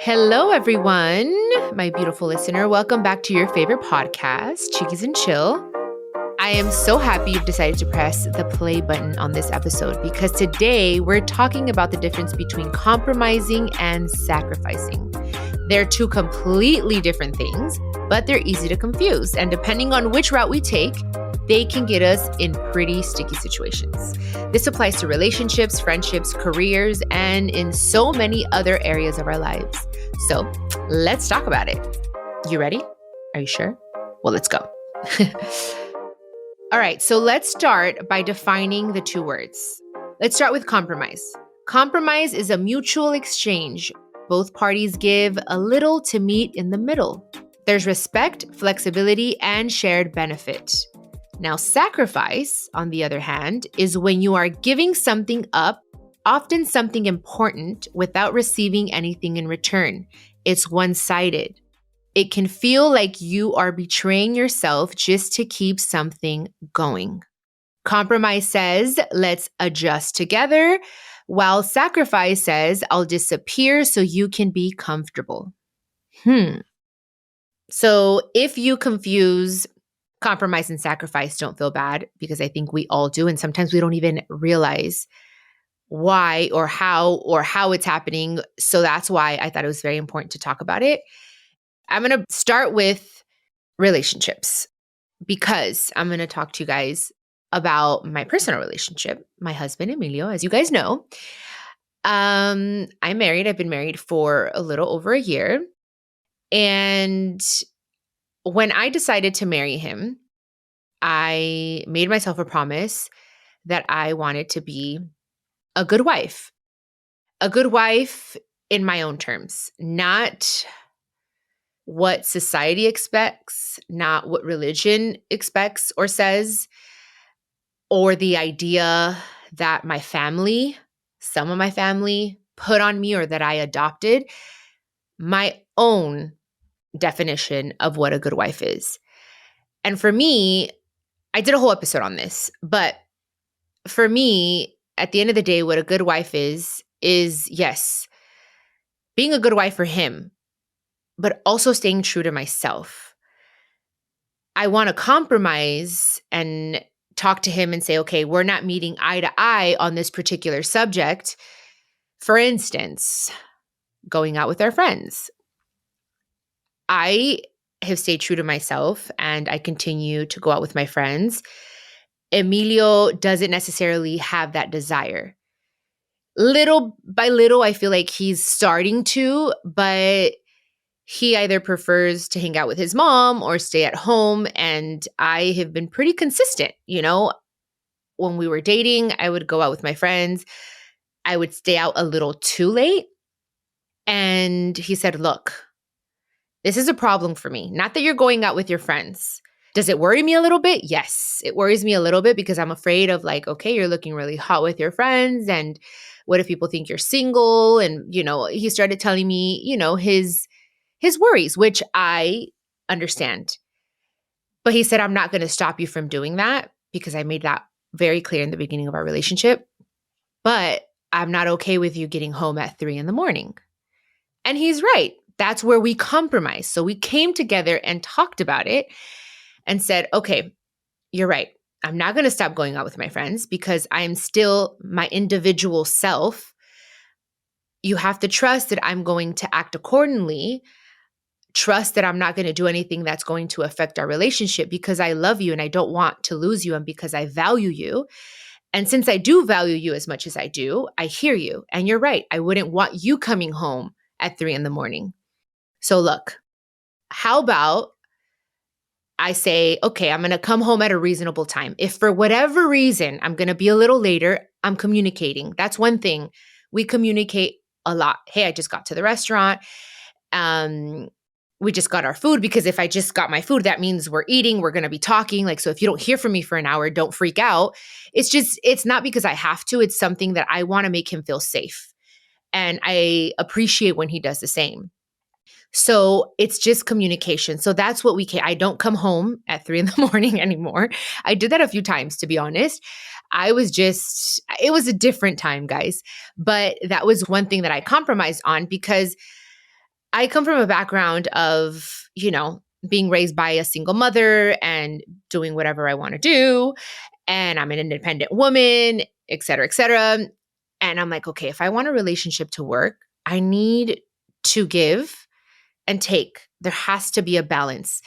Hello, everyone, my beautiful listener. Welcome back to your favorite podcast, Chiquis and Chill. I am so happy you've decided to press the play button on this episode because today we're talking about the difference between compromising and sacrificing. They're two completely different things, but they're easy to confuse. And depending on which route we take, they can get us in pretty sticky situations. This applies to relationships, friendships, careers, and in so many other areas of our lives. So let's talk about it. You ready? Are you sure? Well, let's go. All right, so let's start by defining the two words. Let's start with compromise. Compromise is a mutual exchange. Both parties give a little to meet in the middle. There's respect, flexibility, and shared benefit. Now, sacrifice, on the other hand, is when you are giving something up, often something important, without receiving anything in return. It's one-sided. It can feel like you are betraying yourself just to keep something going. Compromise says, let's adjust together, while sacrifice says, I'll disappear so you can be comfortable. So if you confuse compromise and sacrifice, don't feel bad, because I think we all do. And sometimes we don't even realize why or how it's happening. So that's why I thought it was very important to talk about it. I'm going to start with relationships because I'm going to talk to you guys about my personal relationship, my husband, Emilio. As you guys know, I'm married. I've been married for a little over a year. And when I decided to marry him, I made myself a promise that I wanted to be a good wife in my own terms, not what society expects, not what religion expects or says, or the idea that my family, some of my family put on me or that I adopted, my own definition of what a good wife is. And for me, I did a whole episode on this, but for me, at the end of the day, what a good wife is yes, being a good wife for him, but also staying true to myself. I want to compromise and talk to him and say, okay, we're not meeting eye to eye on this particular subject. For instance, going out with our friends. I have stayed true to myself and I continue to go out with my friends. Emilio doesn't necessarily have that desire. Little by little, I feel like he's starting to, but he either prefers to hang out with his mom or stay at home. And I have been pretty consistent. You know, when we were dating, I would go out with my friends. I would stay out a little too late. And he said, look, this is a problem for me. Not that you're going out with your friends. Does it worry me a little bit? Yes, it worries me a little bit because I'm afraid of like, okay, you're looking really hot with your friends. And what if people think you're single? And, you know, he started telling me, you know, his worries, which I understand. But he said, I'm not going to stop you from doing that because I made that very clear in the beginning of our relationship. But I'm not okay with you getting home at 3 a.m. And he's right. That's where we compromise. So we came together and talked about it and said, okay, you're right. I'm not going to stop going out with my friends because I'm still my individual self. You have to trust that I'm going to act accordingly. Trust that I'm not going to do anything that's going to affect our relationship because I love you and I don't want to lose you and because I value you. And since I do value you as much as I do, I hear you. And you're right. I wouldn't want you coming home at 3 a.m. So look, how about I say, okay, I'm going to come home at a reasonable time. If for whatever reason I'm going to be a little later, I'm communicating. That's one thing. We communicate a lot. Hey, I just got to the restaurant. We just got our food because if I just got my food, that means we're eating, we're going to be talking. Like, so if you don't hear from me for an hour, don't freak out. It's not because I have to. It's something that I want to make him feel safe. And I appreciate when he does the same. So it's just communication. So that's what I don't come home at 3 a.m. anymore. I did that a few times, to be honest. It was a different time, guys. But that was one thing that I compromised on because I come from a background of, being raised by a single mother and doing whatever I want to do. And I'm an independent woman, et cetera, et cetera. And I'm like, okay, if I want a relationship to work, I need to give and take. There has to be a balance.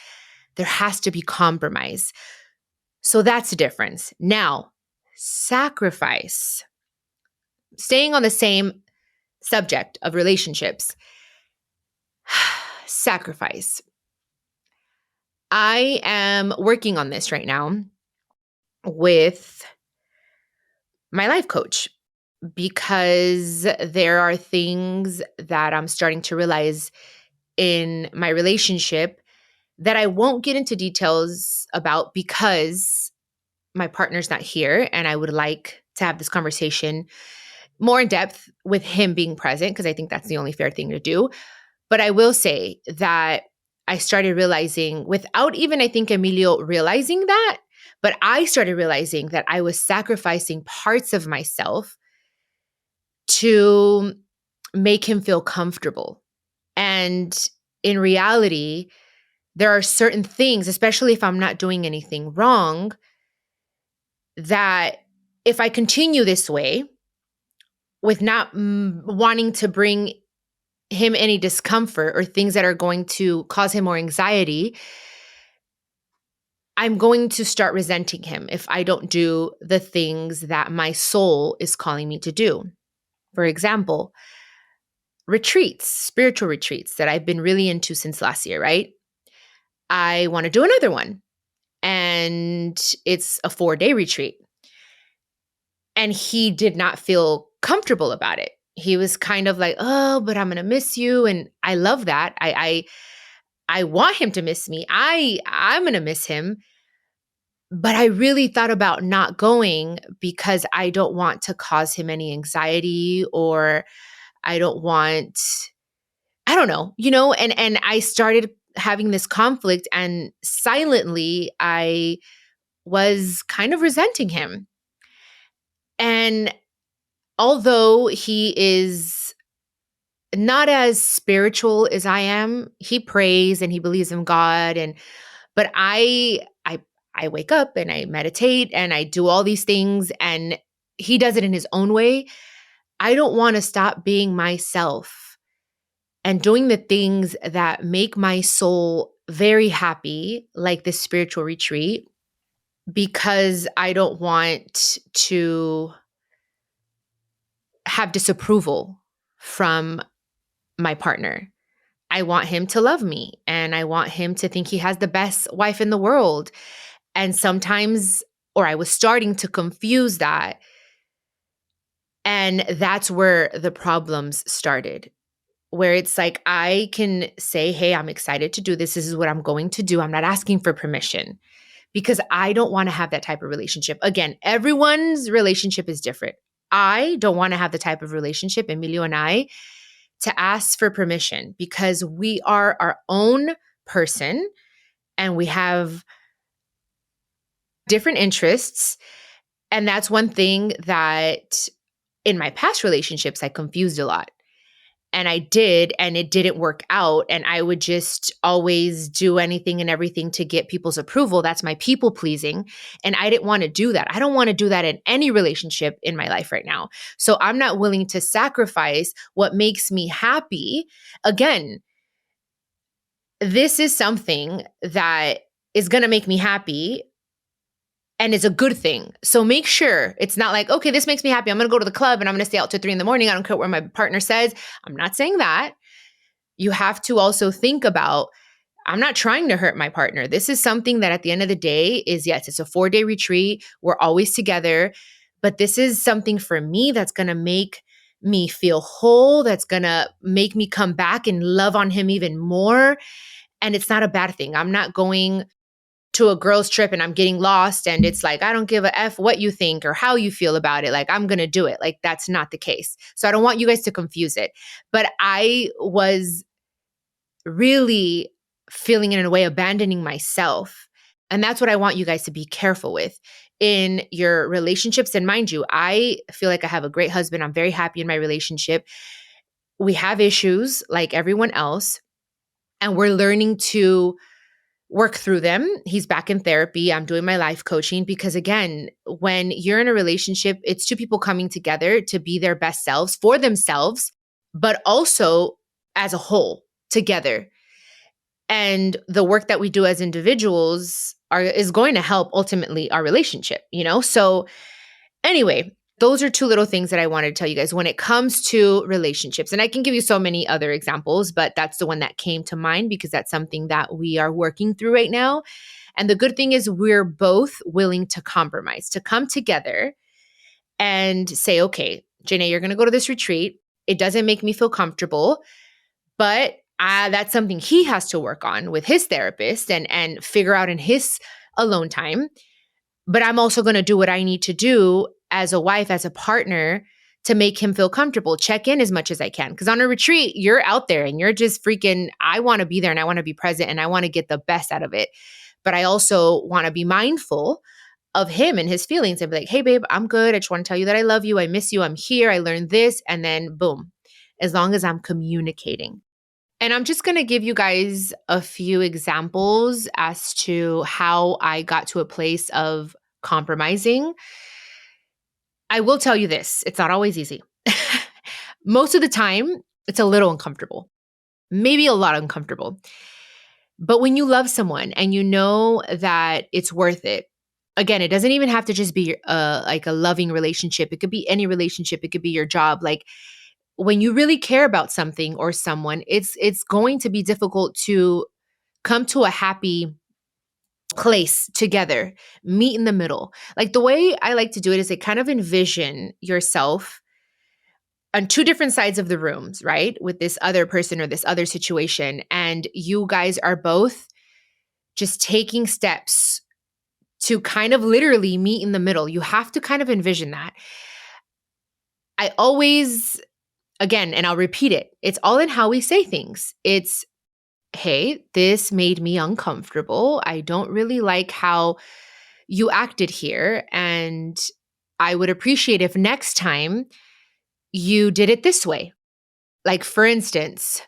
There has to be compromise. So that's the difference. Now, sacrifice. Staying on the same subject of relationships, sacrifice. I am working on this right now with my life coach because there are things that I'm starting to realize in my relationship that I won't get into details about because my partner's not here and I would like to have this conversation more in depth with him being present because I think that's the only fair thing to do. But I will say that I started realizing without even, I think, Emilio realizing that, but I started realizing that I was sacrificing parts of myself to make him feel comfortable. And in reality, there are certain things, especially if I'm not doing anything wrong, that if I continue this way with not wanting to bring him any discomfort or things that are going to cause him more anxiety, I'm going to start resenting him if I don't do the things that my soul is calling me to do. For example, retreats, spiritual retreats that I've been really into since last year, right? I want to do another one. And it's a 4-day retreat. And he did not feel comfortable about it. He was kind of like, oh, but I'm going to miss you. And I love that. I want him to miss me. I'm going to miss him. But I really thought about not going because I don't want to cause him any anxiety or I don't want, I don't know, and I started having this conflict and silently I was kind of resenting him. And although he is not as spiritual as I am, he prays and he believes in God but I wake up and I meditate and I do all these things and he does it in his own way. I don't want to stop being myself and doing the things that make my soul very happy, like this spiritual retreat, because I don't want to have disapproval from my partner. I want him to love me and I want him to think he has the best wife in the world. And sometimes, or I was starting to confuse that. And that's where the problems started, where it's like, I can say, hey, I'm excited to do this. This is what I'm going to do. I'm not asking for permission because I don't want to have that type of relationship. Again, everyone's relationship is different. I don't want to have the type of relationship, Emilio and I, to ask for permission because we are our own person and we have different interests. And that's one thing that in my past relationships, I confused a lot. And I did, and it didn't work out. And I would just always do anything and everything to get people's approval. That's my people pleasing. And I didn't want to do that. I don't want to do that in any relationship in my life right now. So I'm not willing to sacrifice what makes me happy. Again, this is something that is going to make me happy and it's a good thing. So make sure it's not like, okay, this makes me happy. I'm going to go to the club and I'm going to stay out till 3 a.m. I don't care what my partner says. I'm not saying that. You have to also think about, I'm not trying to hurt my partner. This is something that at the end of the day is, yes, it's a 4-day retreat. We're always together, but this is something for me that's going to make me feel whole. That's going to make me come back and love on him even more. And it's not a bad thing. I'm not going to a girls trip and I'm getting lost and it's like, I don't give a F what you think or how you feel about it. Like, I'm going to do it. Like, that's not the case. So I don't want you guys to confuse it. But I was really feeling in a way abandoning myself. And that's what I want you guys to be careful with in your relationships. And mind you, I feel like I have a great husband. I'm very happy in my relationship. we have issues like everyone else, and we're learning to work through them. He's back in therapy. I'm doing my life coaching because, again, when you're in a relationship, it's two people coming together to be their best selves for themselves, but also as a whole together. And the work that we do as individuals is going to help ultimately our relationship, So anyway, those are two little things that I wanted to tell you guys when it comes to relationships. And I can give you so many other examples, but that's the one that came to mind because that's something that we are working through right now. And the good thing is we're both willing to compromise, to come together and say, okay, Janae, you're going to go to this retreat. It doesn't make me feel comfortable, but that's something he has to work on with his therapist and figure out in his alone time. But I'm also going to do what I need to do as a wife, as a partner, to make him feel comfortable, check in as much as I can. Because on a retreat, you're out there and you're just freaking, I want to be there and I want to be present and I want to get the best out of it. But I also want to be mindful of him and his feelings and be like, hey, babe, I'm good. I just want to tell you that I love you. I miss you. I'm here. I learned this. And then boom, as long as I'm communicating. And I'm just going to give you guys a few examples as to how I got to a place of compromising. I will tell you this, it's not always easy. Most of the time, it's a little uncomfortable, maybe a lot uncomfortable. But when you love someone and you know that it's worth it, again, it doesn't even have to just be like a loving relationship. It could be any relationship. It could be your job. Like when you really care about something or someone, it's going to be difficult to come to a happy place together, meet in the middle. Like the way I like to do it is I kind of envision yourself on two different sides of the rooms, right? With this other person or this other situation. And you guys are both just taking steps to kind of literally meet in the middle. You have to kind of envision that. I always, again, and I'll repeat it, it's all in how we say things. It's, hey, this made me uncomfortable. I don't really like how you acted here. And I would appreciate if next time you did it this way. Like, for instance,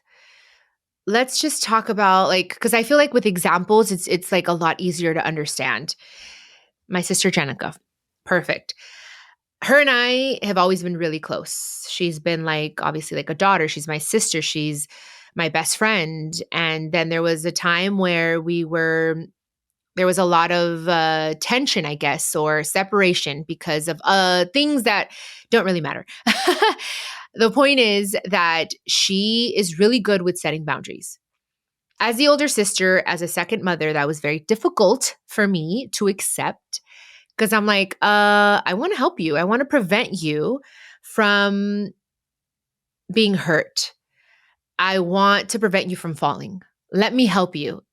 let's just talk about because I feel like with examples, it's like a lot easier to understand. My sister Jenica, perfect. Her and I have always been really close. She's been obviously like a daughter. She's my sister. She's my best friend. And then there was a time where there was a lot of tension, I guess, or separation because of things that don't really matter. The point is that she is really good with setting boundaries. As the older sister, as a second mother, that was very difficult for me to accept because I'm like, I want to help you. I want to prevent you from being hurt. I want to prevent you from falling. Let me help you.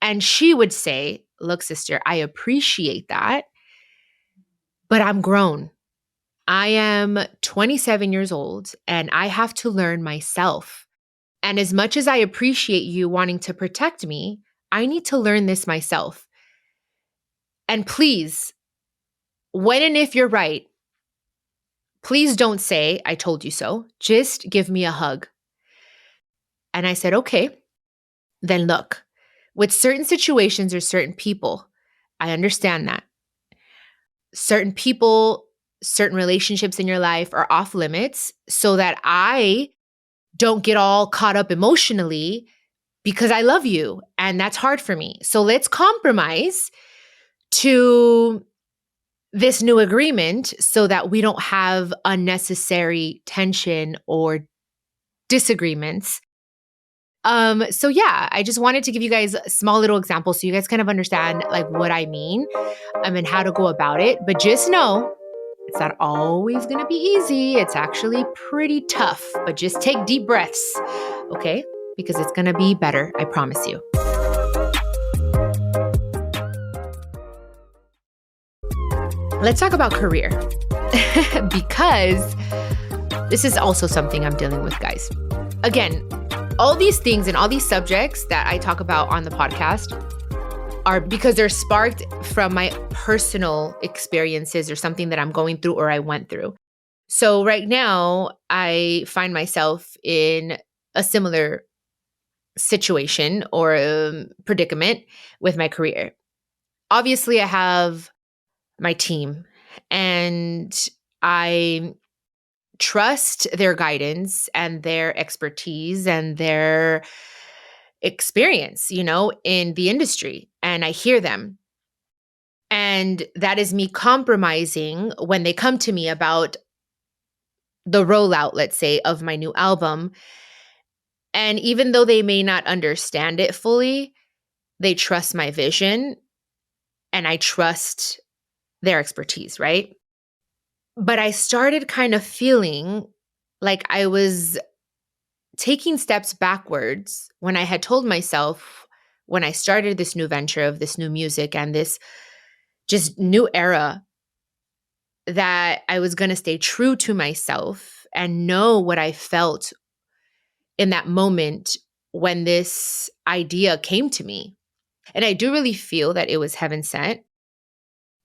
And she would say, look, sister, I appreciate that, but I'm grown. I am 27 years old and I have to learn myself. And as much as I appreciate you wanting to protect me, I need to learn this myself. And please, when and if you're right, please don't say, I told you so. Just give me a hug. And I said, okay, then look, with certain situations or certain people, I understand that. Certain people, certain relationships in your life are off limits so that I don't get all caught up emotionally because I love you and that's hard for me. So let's compromise to this new agreement so that we don't have unnecessary tension or disagreements. So yeah, I just wanted to give you guys small little examples so you guys kind of understand what I mean and how to go about it. But just know it's not always going to be easy. It's actually pretty tough, but just take deep breaths, okay? Because it's going to be better, I promise you. Let's talk about career because this is also something I'm dealing with, guys. Again, all these things and all these subjects that I talk about on the podcast are because they're sparked from my personal experiences or something that I'm going through or I went through. So right now, I find myself in a similar situation or predicament with my career. Obviously, I have my team and I trust their guidance and their expertise and their experience, in the industry. And I hear them. And that is me compromising when they come to me about the rollout, let's say, of my new album. And even though they may not understand it fully, they trust my vision and I trust their expertise, right? But I started kind of feeling like I was taking steps backwards when I had told myself when I started this new venture of this new music and this just new era that I was going to stay true to myself and know what I felt in that moment when this idea came to me. And I do really feel that it was heaven sent,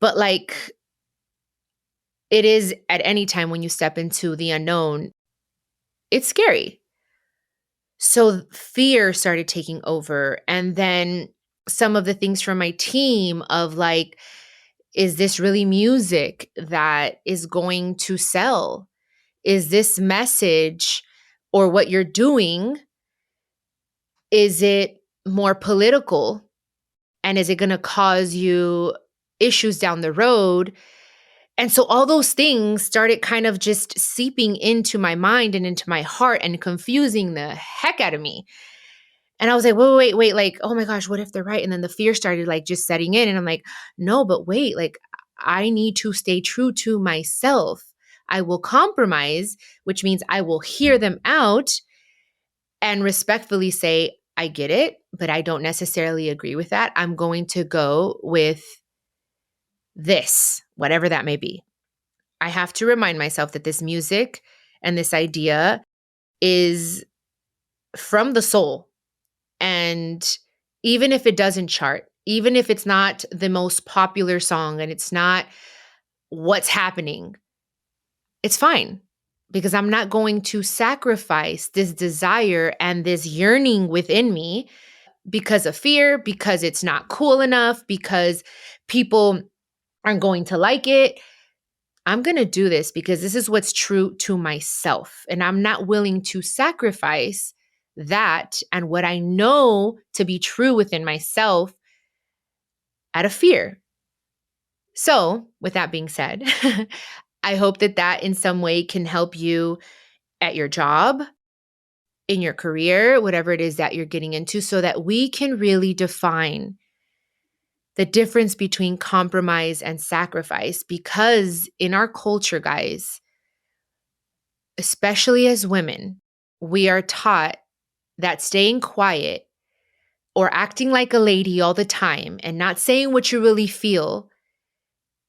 but like it is at any time when you step into the unknown, it's scary. So fear started taking over. And then some of the things from my team of like, is this really music that is going to sell? Is this message or what you're doing, is it more political? And is it going to cause you issues down the road? And so all those things started kind of just seeping into my mind and into my heart and confusing the heck out of me. And I was like, wait, like, oh my gosh, what if they're right? And then the fear started like just setting in. And I'm like, no, but wait, like, I need to stay true to myself. I will compromise, which means I will hear them out and respectfully say, I get it, but I don't necessarily agree with that. I'm going to go with this, whatever that may be. I have to remind myself that this music and this idea is from the soul. And even if it doesn't chart, even if it's not the most popular song and it's not what's happening, it's fine because I'm not going to sacrifice this desire and this yearning within me because of fear, because it's not cool enough, because people aren't going to like it. I'm going to do this because this is what's true to myself. And I'm not willing to sacrifice that and what I know to be true within myself out of fear. So, with that being said, I hope that that in some way can help you at your job, in your career, whatever it is that you're getting into, so that we can really define the difference between compromise and sacrifice. Because in our culture, guys, especially as women, we are taught that staying quiet or acting like a lady all the time and not saying what you really feel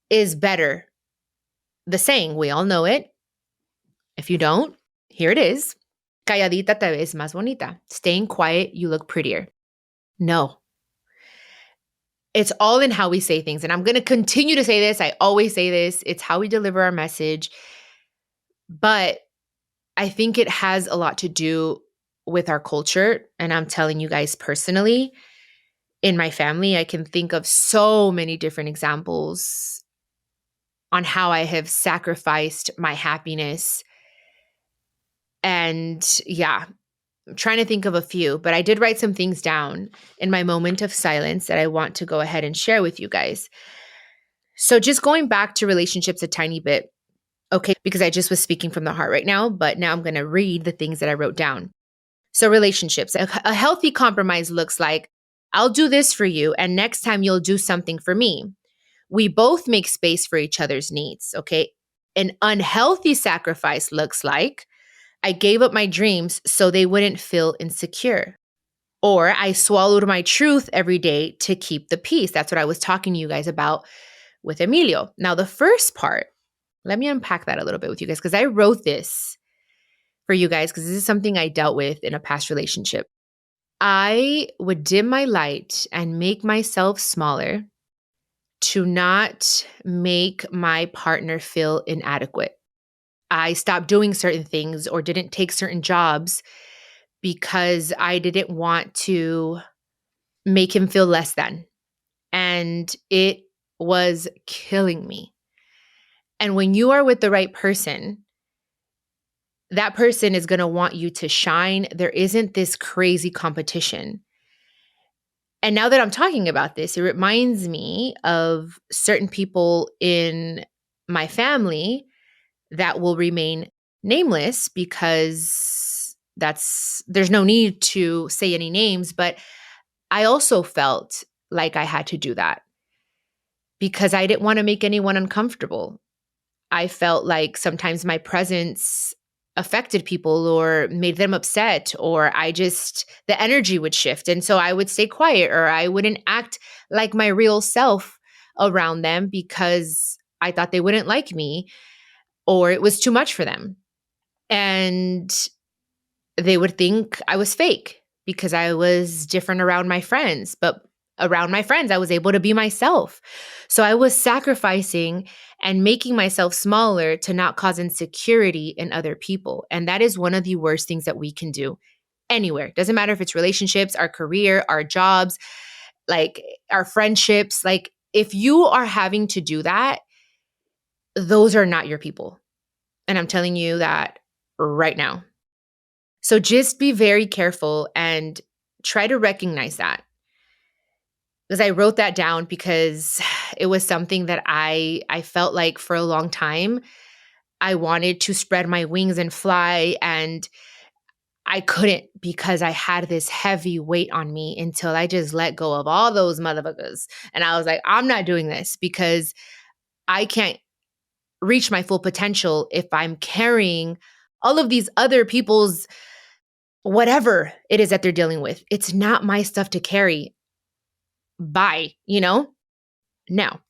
is better. The saying, we all know it. If you don't, here it is. Calladita te ves más bonita. Staying quiet, you look prettier. No. It's all in how we say things. And I'm going to continue to say this. I always say this. It's how we deliver our message. But I think it has a lot to do with our culture. And I'm telling you guys personally, in my family, I can think of so many different examples on how I have sacrificed my happiness. And yeah, I'm trying to think of a few, but I did write some things down in my moment of silence that I want to go ahead and share with you guys. So just going back to relationships a tiny bit, okay, because I just was speaking from the heart right now, but now I'm going to read the things that I wrote down. So relationships, a healthy compromise looks like, I'll do this for you, and next time you'll do something for me. We both make space for each other's needs, okay? An unhealthy sacrifice looks like, I gave up my dreams so they wouldn't feel insecure. Or I swallowed my truth every day to keep the peace. That's what I was talking to you guys about with Emilio. Now, the first part, let me unpack that a little bit with you guys because I wrote this for you guys because this is something I dealt with in a past relationship. I would dim my light and make myself smaller to not make my partner feel inadequate. I stopped doing certain things or didn't take certain jobs because I didn't want to make him feel less than. And it was killing me. And when you are with the right person, that person is going to want you to shine. There isn't this crazy competition. And now that I'm talking about this, it reminds me of certain people in my family that will remain nameless because there's no need to say any names, but I also felt like I had to do that because I didn't want to make anyone uncomfortable. I felt like sometimes my presence affected people or made them upset, or the energy would shift. And so I would stay quiet or I wouldn't act like my real self around them because I thought they wouldn't like me or it was too much for them. And they would think I was fake because I was different around my friends. But around my friends, I was able to be myself. So I was sacrificing and making myself smaller to not cause insecurity in other people. And that is one of the worst things that we can do anywhere. Doesn't matter if it's relationships, our career, our jobs, like our friendships. Like if you are having to do that, those are not your people. And I'm telling you that right now. So just be very careful and try to recognize that. Because I wrote that down because it was something that I felt like for a long time I wanted to spread my wings and fly, and I couldn't because I had this heavy weight on me until I just let go of all those motherfuckers. And I was like, I'm not doing this because I can't reach my full potential if I'm carrying all of these other people's whatever it is that they're dealing with. It's not my stuff to carry. Bye, you know? Now,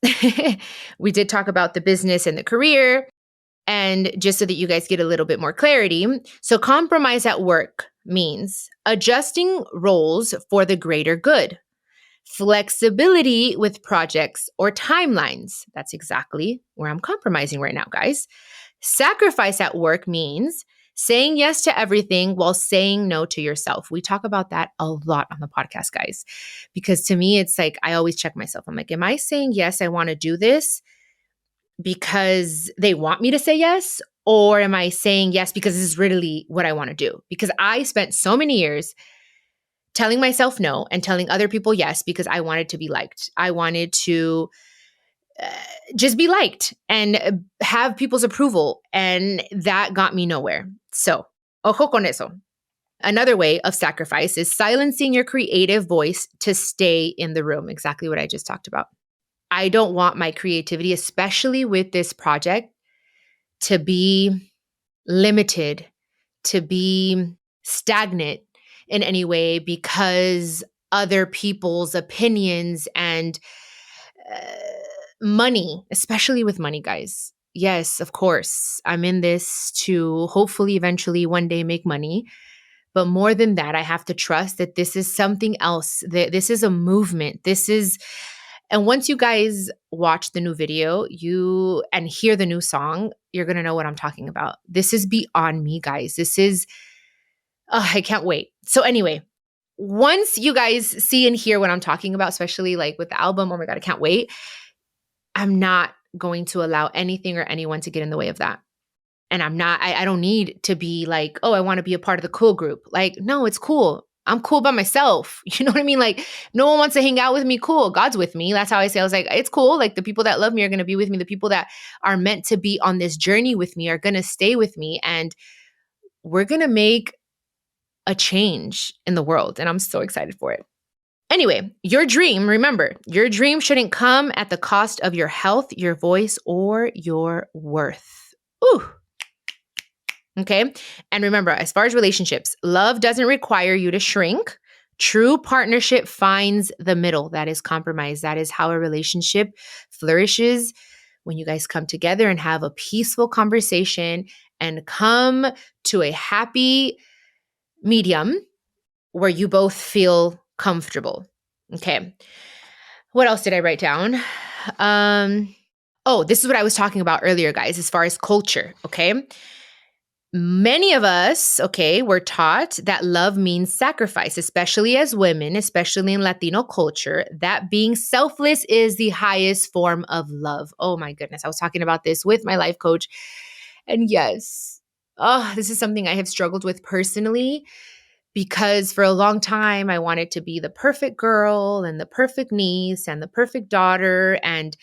we did talk about the business and the career. And just so that you guys get a little bit more clarity, so compromise at work means adjusting roles for the greater good, flexibility with projects or timelines. That's exactly where I'm compromising right now, guys. Sacrifice at work means saying yes to everything while saying no to yourself. We talk about that a lot on the podcast, guys, because to me, it's like I always check myself. I'm like, am I saying yes, I want to do this because they want me to say yes? Or am I saying yes because this is really what I want to do? Because I spent so many years telling myself no and telling other people yes because I wanted to be liked. I wanted to just be liked and have people's approval. And that got me nowhere. So, ojo con eso. Another way of sacrifice is silencing your creative voice to stay in the room. Exactly what I just talked about. I don't want my creativity, especially with this project, to be limited, to be stagnant in any way because other people's opinions and money, especially with money, guys. Yes, of course, I'm in this to hopefully eventually one day make money. But more than that, I have to trust that this is something else, that this is a movement. And once you guys watch the new video, and hear the new song, you're going to know what I'm talking about. This is beyond me, guys. I can't wait. So anyway, once you guys see and hear what I'm talking about, especially like with the album, oh my God, I can't wait. I'm not going to allow anything or anyone to get in the way of that. And I don't need to be like, oh, I want to be a part of the cool group. Like, no, it's cool. I'm cool by myself. You know what I mean? Like, no one wants to hang out with me. Cool. God's with me. That's how I say. I was like, it's cool. Like, the people that love me are going to be with me. The people that are meant to be on this journey with me are going to stay with me. And we're going to make a change in the world. And I'm so excited for it. Anyway, remember, your dream shouldn't come at the cost of your health, your voice, or your worth. Ooh. Okay. And remember, as far as relationships, love doesn't require you to shrink. True partnership finds the middle. That is compromise. That is how a relationship flourishes, when you guys come together and have a peaceful conversation and come to a happy medium where you both feel comfortable. Okay. What else did I write down? Oh, this is what I was talking about earlier, guys, as far as culture, okay? Many of us, okay, were taught that love means sacrifice, especially as women, especially in Latino culture, that being selfless is the highest form of love. Oh my goodness. I was talking about this with my life coach. And yes, oh, this is something I have struggled with personally because for a long time I wanted to be the perfect girl and the perfect niece and the perfect daughter. And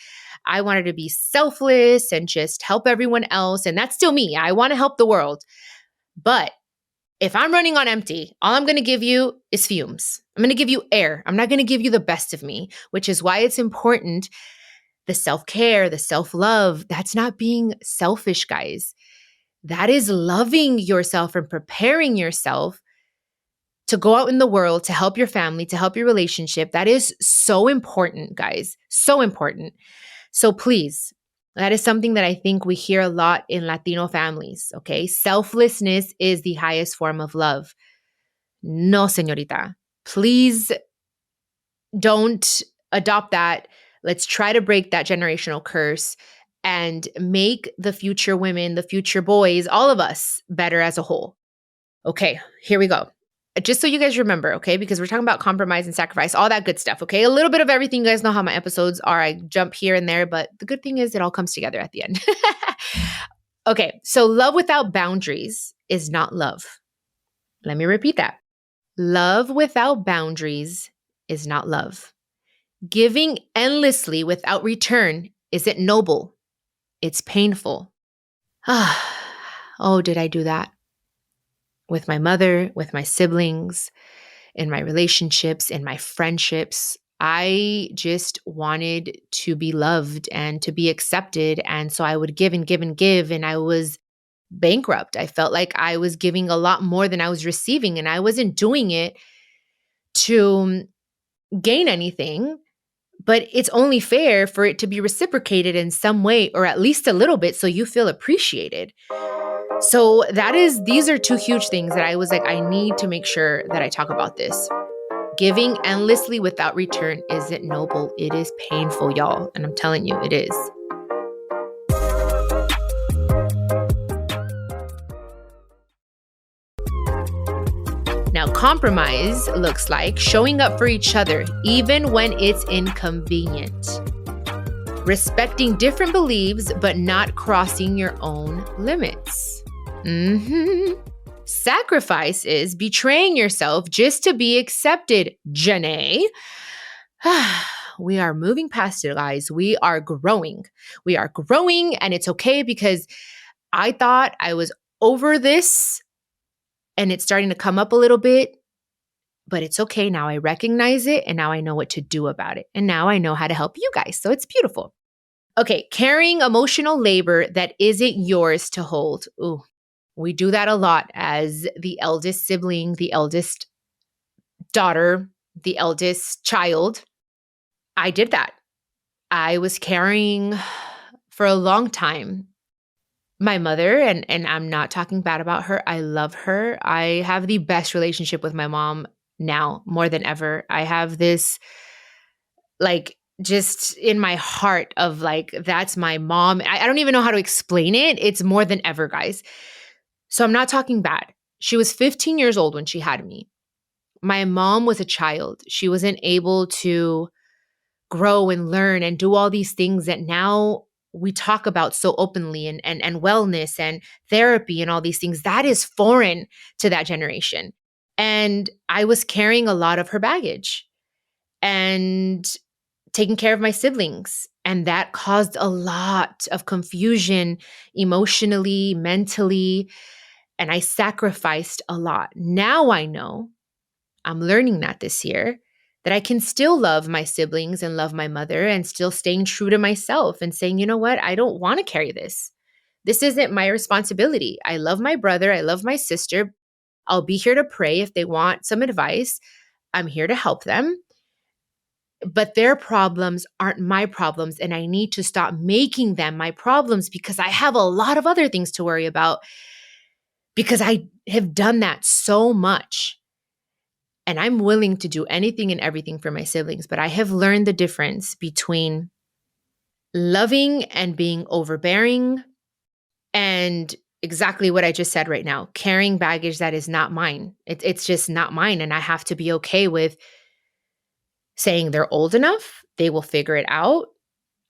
I wanted to be selfless and just help everyone else. And that's still me. I want to help the world. But if I'm running on empty, all I'm going to give you is fumes. I'm going to give you air. I'm not going to give you the best of me, which is why it's important. The self-care, the self-love, that's not being selfish, guys. That is loving yourself and preparing yourself to go out in the world, to help your family, to help your relationship. That is so important, guys. So important. So please, that is something that I think we hear a lot in Latino families, okay? Selflessness is the highest form of love. No, señorita. Please don't adopt that. Let's try to break that generational curse and make the future women, the future boys, all of us better as a whole. Okay, here we go. Just so you guys remember, okay, because we're talking about compromise and sacrifice, all that good stuff, okay? A little bit of everything. You guys know how my episodes are. I jump here and there, but the good thing is it all comes together at the end. Okay, so love without boundaries is not love. Let me repeat that. Love without boundaries is not love. Giving endlessly without return isn't noble. It's painful. Oh, did I do that? With my mother, with my siblings, in my relationships, in my friendships. I just wanted to be loved and to be accepted. And so I would give and give and give, and I was bankrupt. I felt like I was giving a lot more than I was receiving, and I wasn't doing it to gain anything. But it's only fair for it to be reciprocated in some way, or at least a little bit, so you feel appreciated. So these are two huge things that I was like, I need to make sure that I talk about this. Giving endlessly without return isn't noble. It is painful, y'all. And I'm telling you, it is. Now, compromise looks like showing up for each other, even when it's inconvenient. Respecting different beliefs, but not crossing your own limits. Sacrifice is betraying yourself just to be accepted, Janae. We are moving past it, guys. We are growing. We are growing, and it's okay because I thought I was over this and it's starting to come up a little bit, but it's okay. Now I recognize it, and now I know what to do about it. And now I know how to help you guys. So it's beautiful. Okay, carrying emotional labor that isn't yours to hold. Ooh, we do that a lot as the eldest sibling, the eldest daughter, the eldest child. I did that. I was carrying for a long time my mother, and I'm not talking bad about her. I love her. I have the best relationship with my mom now more than ever. I have this like just in my heart of like, that's my mom. I don't even know how to explain it. It's more than ever, guys. So I'm not talking bad. She was 15 years old when she had me. My mom was a child. She wasn't able to grow and learn and do all these things that now we talk about so openly, and wellness and therapy and all these things. That is foreign to that generation. And I was carrying a lot of her baggage and taking care of my siblings. And that caused a lot of confusion emotionally, mentally, and I sacrificed a lot. Now I know, I'm learning that this year, that I can still love my siblings and love my mother and still staying true to myself and saying, you know what, I don't want to carry this. This isn't my responsibility. I love my brother. I love my sister. I'll be here to pray if they want some advice. I'm here to help them. But their problems aren't my problems, and I need to stop making them my problems because I have a lot of other things to worry about because I have done that so much. And I'm willing to do anything and everything for my siblings, but I have learned the difference between loving and being overbearing, and exactly what I just said right now, carrying baggage that is not mine. It's just not mine. And I have to be okay with saying they're old enough. They will figure it out.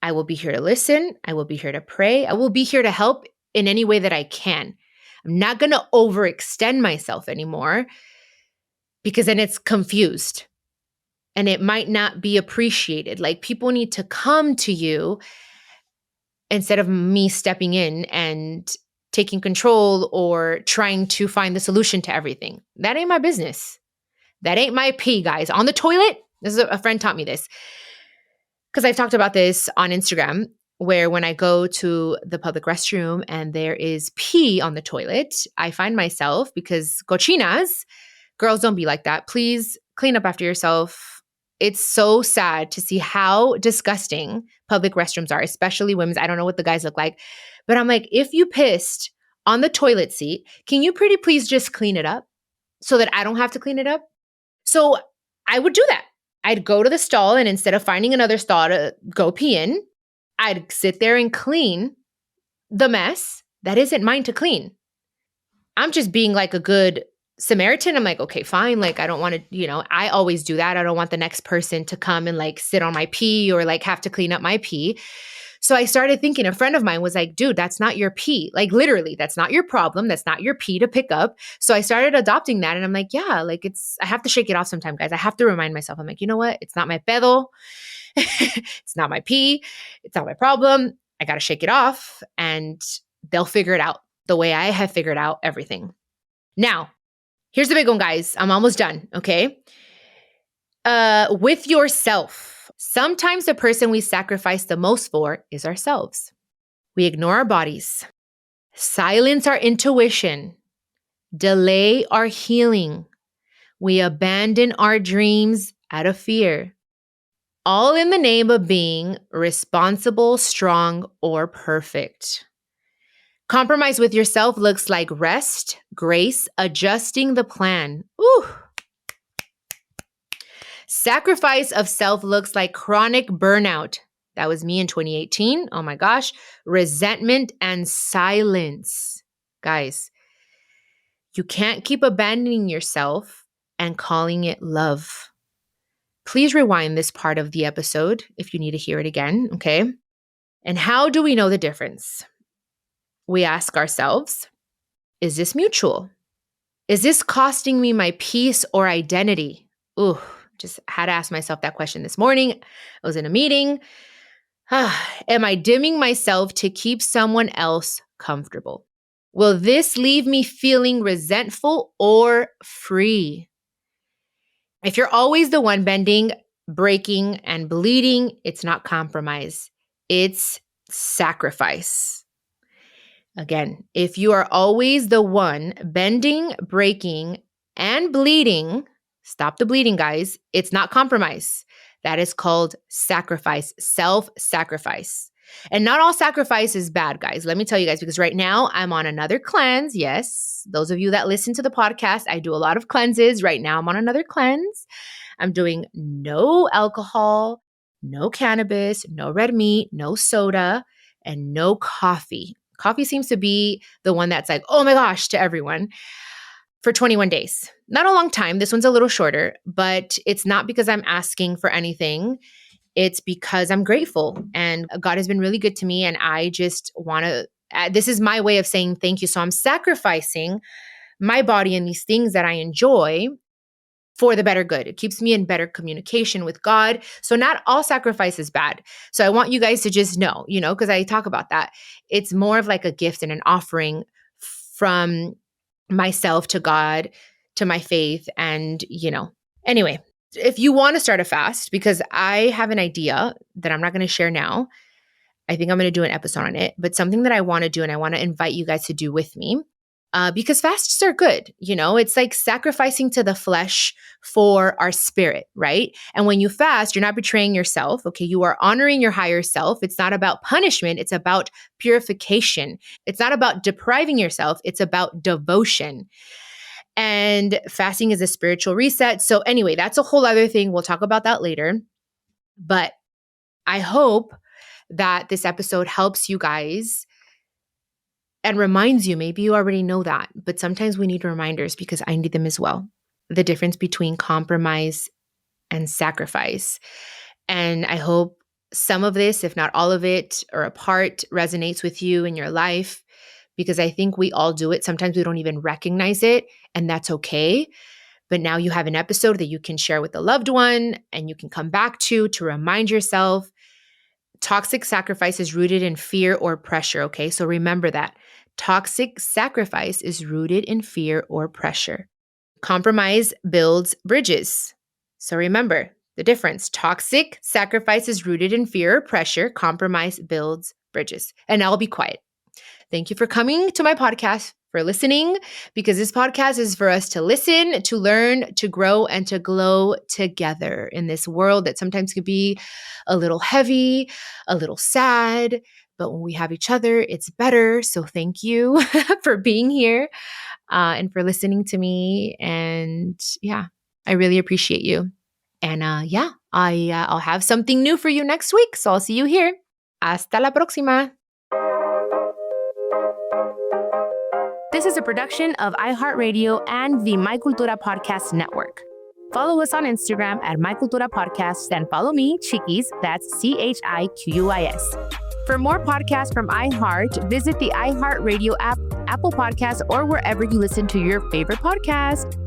I will be here to listen. I will be here to pray. I will be here to help in any way that I can. I'm not going to overextend myself anymore because then it's confused and it might not be appreciated. Like, people need to come to you instead of me stepping in and taking control or trying to find the solution to everything. That ain't my business. That ain't my pee, guys. On the toilet, this is a friend taught me this because I've talked about this on Instagram, where when I go to the public restroom and there is pee on the toilet, I find myself, because cochinas, girls, don't be like that. Please clean up after yourself. It's so sad to see how disgusting public restrooms are, especially women's. I don't know what the guys look like, but I'm like, if you pissed on the toilet seat, can you pretty please just clean it up so that I don't have to clean it up? So I would do that. I'd go to the stall, and instead of finding another stall to go pee in, I'd sit there and clean the mess that isn't mine to clean. I'm just being like a good Samaritan. I'm like, okay, fine. Like, I don't want to, I always do that. I don't want the next person to come and like sit on my pee or like have to clean up my pee. So I started thinking, a friend of mine was like, dude, that's not your pee. Like, literally, that's not your problem. That's not your pee to pick up. So I started adopting that. And I'm like, yeah, like I have to shake it off sometime, guys. I have to remind myself. I'm like, you know what? It's not my pedo. It's not my pee. It's not my problem. I got to shake it off and they'll figure it out the way I have figured out everything. Now, here's the big one, guys. I'm almost done, okay? With yourself. Sometimes the person we sacrifice the most for is ourselves. We ignore our bodies, silence our intuition, delay our healing. We abandon our dreams out of fear, all in the name of being responsible, strong, or perfect. Compromise with yourself looks like rest, grace, adjusting the plan. Ooh. Sacrifice of self looks like chronic burnout. That was me in 2018. Oh my gosh. Resentment and silence. Guys, you can't keep abandoning yourself and calling it love. Please rewind this part of the episode if you need to hear it again, okay? And how do we know the difference? We ask ourselves, is this mutual? Is this costing me my peace or identity? Ooh, just had to ask myself that question this morning. I was in a meeting. Am I dimming myself to keep someone else comfortable? Will this leave me feeling resentful or free? If you're always the one bending, breaking, and bleeding, it's not compromise. It's sacrifice. Again, if you are always the one bending, breaking, and bleeding, stop the bleeding, guys. It's not compromise. That is called sacrifice, self-sacrifice. And not all sacrifice is bad, guys. Let me tell you guys, because right now I'm on another cleanse. Yes, those of you that listen to the podcast, I do a lot of cleanses. Right now I'm on another cleanse. I'm doing no alcohol, no cannabis, no red meat, no soda, and no coffee. Coffee seems to be the one that's like, oh my gosh, to everyone, for 21 days. Not a long time. This one's a little shorter, but it's not because I'm asking for anything. It's because I'm grateful and God has been really good to me. And I just want to, this is my way of saying thank you. So I'm sacrificing my body and these things that I enjoy for the better good. It keeps me in better communication with God. So not all sacrifice is bad. So I want you guys to just know, because I talk about that. It's more of like a gift and an offering from myself to God, to my faith. And, anyway, if you want to start a fast, because I have an idea that I'm not going to share now. I think I'm going to do an episode on it, but something that I want to do and I want to invite you guys to do with me. Because fasts are good. It's like sacrificing to the flesh for our spirit, right? And when you fast, you're not betraying yourself. Okay. You are honoring your higher self. It's not about punishment. It's about purification. It's not about depriving yourself. It's about devotion. And fasting is a spiritual reset. So anyway, that's a whole other thing. We'll talk about that later. But I hope that this episode helps you guys and reminds you. Maybe you already know that, but sometimes we need reminders because I need them as well. The difference between compromise and sacrifice. And I hope some of this, if not all of it, or a part resonates with you in your life, because I think we all do it. Sometimes we don't even recognize it, and that's okay. But now you have an episode that you can share with a loved one and you can come back to remind yourself. Toxic sacrifice is rooted in fear or pressure, okay? So remember that. Toxic sacrifice is rooted in fear or pressure. Compromise builds bridges. So remember the difference. Toxic sacrifice is rooted in fear or pressure. Compromise builds bridges. And I'll be quiet. Thank you for coming to my podcast, for listening, because this podcast is for us to listen, to learn, to grow, and to glow together in this world that sometimes can be a little heavy, a little sad, but when we have each other, it's better. So thank you for being here and for listening to me. And yeah, I really appreciate you. And I'll have something new for you next week. So I'll see you here. Hasta la próxima. This is a production of iHeartRadio and the My Cultura Podcast Network. Follow us on Instagram at My Cultura Podcast and follow me, Chiquis, that's CHIQUIS. For more podcasts from iHeart, visit the iHeartRadio app, Apple Podcasts, or wherever you listen to your favorite podcast.